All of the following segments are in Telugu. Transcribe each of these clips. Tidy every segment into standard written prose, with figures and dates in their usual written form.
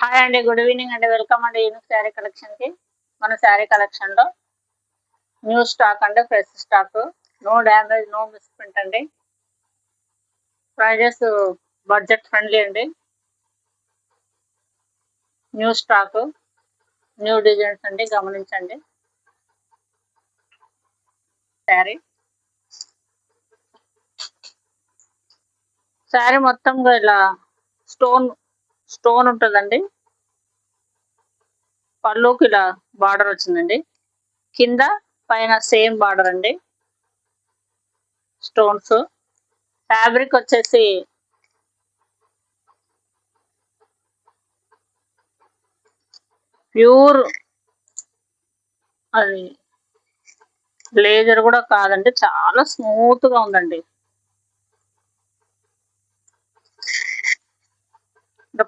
హాయ్ అండి, గుడ్ ఈవినింగ్ అండి. వెల్కమ్ అండి యూనిక్ శారీ కలెక్షన్ కి. మన శారీ కలెక్షన్ లో న్యూ స్టాక్ అండి, fresh stock, no damage, no misprint అండి. ప్రైజెస్ బడ్జెట్ ఫ్రెండ్లీ అండి. న్యూ స్టాక్, న్యూ డిజైన్స్ అండి, గమనించండి. శారీ మొత్తం ఇలా స్టోన్ స్టోన్ ఉంటుందండి. పళ్ళుకి ఇలా బార్డర్ వచ్చిందండి. కింద పైన సేమ్ బార్డర్ అండి, స్టోన్స్. ఫ్యాబ్రిక్ వచ్చేసి ప్యూర్, అది లేజర్ కూడా కాదండి, చాలా స్మూత్ గా ఉందండి.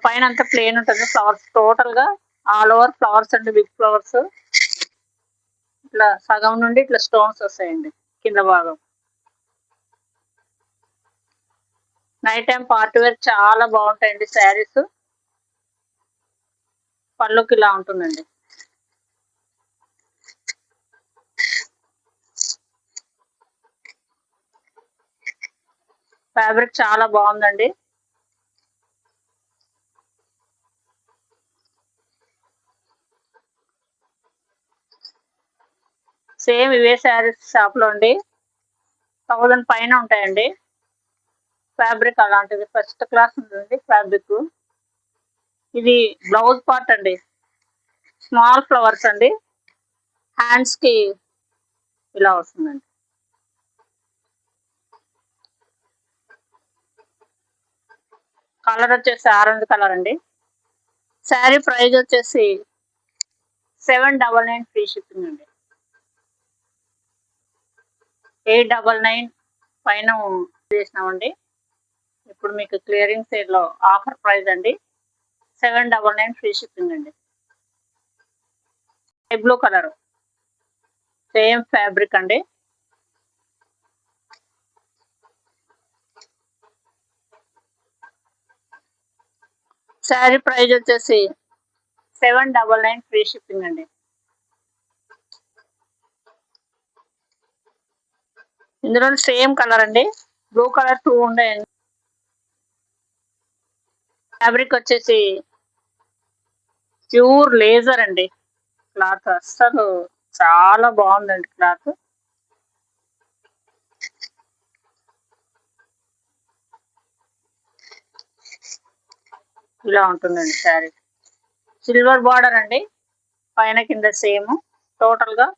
పైన అంతా ప్లేన్ ఉంటుంది. ఫ్లవర్స్ టోటల్ గా ఆల్ ఓవర్ ఫ్లవర్స్ అండి, బిగ్ ఫ్లవర్స్. ఇట్లా సగం నుండి ఇట్లా స్టోన్స్ వస్తాయండి కింద భాగం. నైట్ టైం పార్టీ వేర్ చాలా బాగుంటాయండి శారీస్. పళ్ళుకి ఇలా ఉంటుందండి. ఫ్యాబ్రిక్ చాలా బాగుందండి. సేమ్ ఇవే శారీస్ షాప్ లో అండి 1000 పైన ఉంటాయండి. ఫ్యాబ్రిక్ అలాంటిది ఫస్ట్ క్లాస్ ఉంటుంది ఫ్యాబ్రిక్. ఇది బ్లౌజ్ పార్ట్ అండి, స్మాల్ ఫ్లవర్స్ అండి. హ్యాండ్స్ కి ఇలా వస్తుందండి. కలర్ వచ్చేసి ఆరెంజ్ కలర్ అండి. శారీ ప్రైస్ వచ్చేసి 799 ఫ్రీ షిప్పింగ్ అండి. 899 పైన చేసినామండి. ఇప్పుడు మీకు క్లియరింగ్ సేల్ లో ఆఫర్ ప్రైస్ అండి, 799 ఫ్రీ షిప్పింగ్ అండి. బ్లూ కలర్ సేమ్ ఫ్యాబ్రిక్ అండి. శారీ ప్రైస్ వచ్చేసి 799 ఫ్రీ షిప్పింగ్ అండి. ఇందులో సేమ్ కలర్ అండి, బ్లూ కలర్ 2 ఉన్నాయండి. ఫ్యాబ్రిక్ వచ్చేసి ప్యూర్ లేజర్ అండి. క్లాత్ అస్సలు చాలా బాగుందండి క్లాత్. ఇలా ఉంటుందండి శారీ. సిల్వర్ బార్డర్ అండి, పైన కింద సేమ్. టోటల్ గా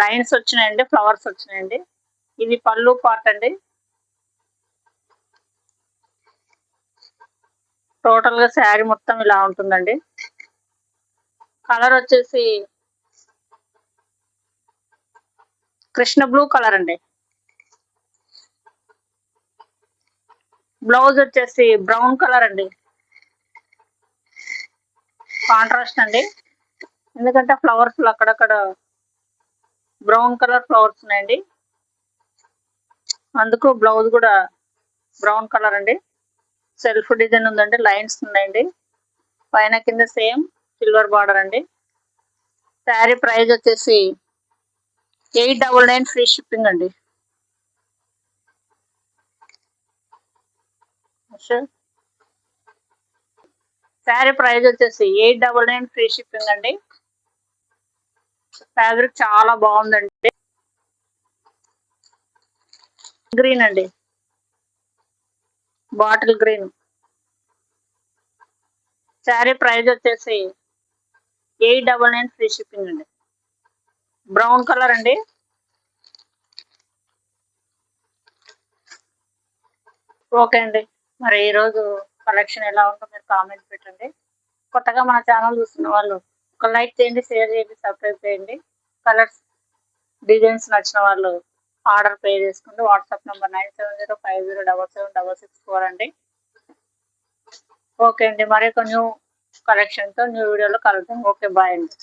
లైన్స్ వచ్చినాయండి, ఫ్లవర్స్ వచ్చినాయండి. ఇది పళ్ళు పార్ట్ అండి. టోటల్ గా శారీ మొత్తం ఇలా ఉంటుందండి. కలర్ వచ్చేసి కృష్ణ బ్లూ కలర్ అండి. బ్లౌజ్ వచ్చేసి బ్రౌన్ కలర్ అండి, కాంట్రాస్ట్ అండి. ఎందుకంటే ఫ్లవర్స్ అక్కడక్కడ బ్రౌన్ కలర్ ఫ్లవర్స్ ఉన్నాయండి, అందుకు బ్లౌజ్ కూడా బ్రౌన్ కలర్ అండి. సెల్ఫ్ డిజైన్ ఉందండి, లైన్స్ ఉన్నాయండి. పైన కింద సేమ్ సిల్వర్ బార్డర్ అండి. శారీ ప్రైస్ వచ్చేసి 899 ఫ్రీ షిప్పింగ్ అండి. శారీ ప్రైస్ వచ్చేసి 899 ఫ్రీ షిప్పింగ్ అండి. ఫ్యాబ్రిక్ చాలా బాగుందండి. గ్రీన్ అండి, బాటిల్ గ్రీన్. శారీ ప్రైస్ వచ్చేసి 899 ఫ్రీ షిప్పింగ్ అండి. బ్రౌన్ కలర్ అండి. ఓకే అండి, మరి ఈరోజు కలెక్షన్ ఎలా ఉందో మీరు కామెంట్ పెట్టండి. కొత్తగా మన ఛానల్ చూస్తున్న వాళ్ళు ఒక లైక్ చేయండి, షేర్ చేయండి, సబ్స్క్రైబ్ చేయండి. కలర్స్ డిజైన్స్ నచ్చిన వాళ్ళు ఆర్డర్ పే చేసుకుంటే వాట్సాప్ నెంబర్ 9705077664 అండి. ఓకే అండి, మరి ఒక న్యూ కలెక్షన్తో న్యూ వీడియోలో కలుద్దాం. ఓకే, బాయ్ అండి.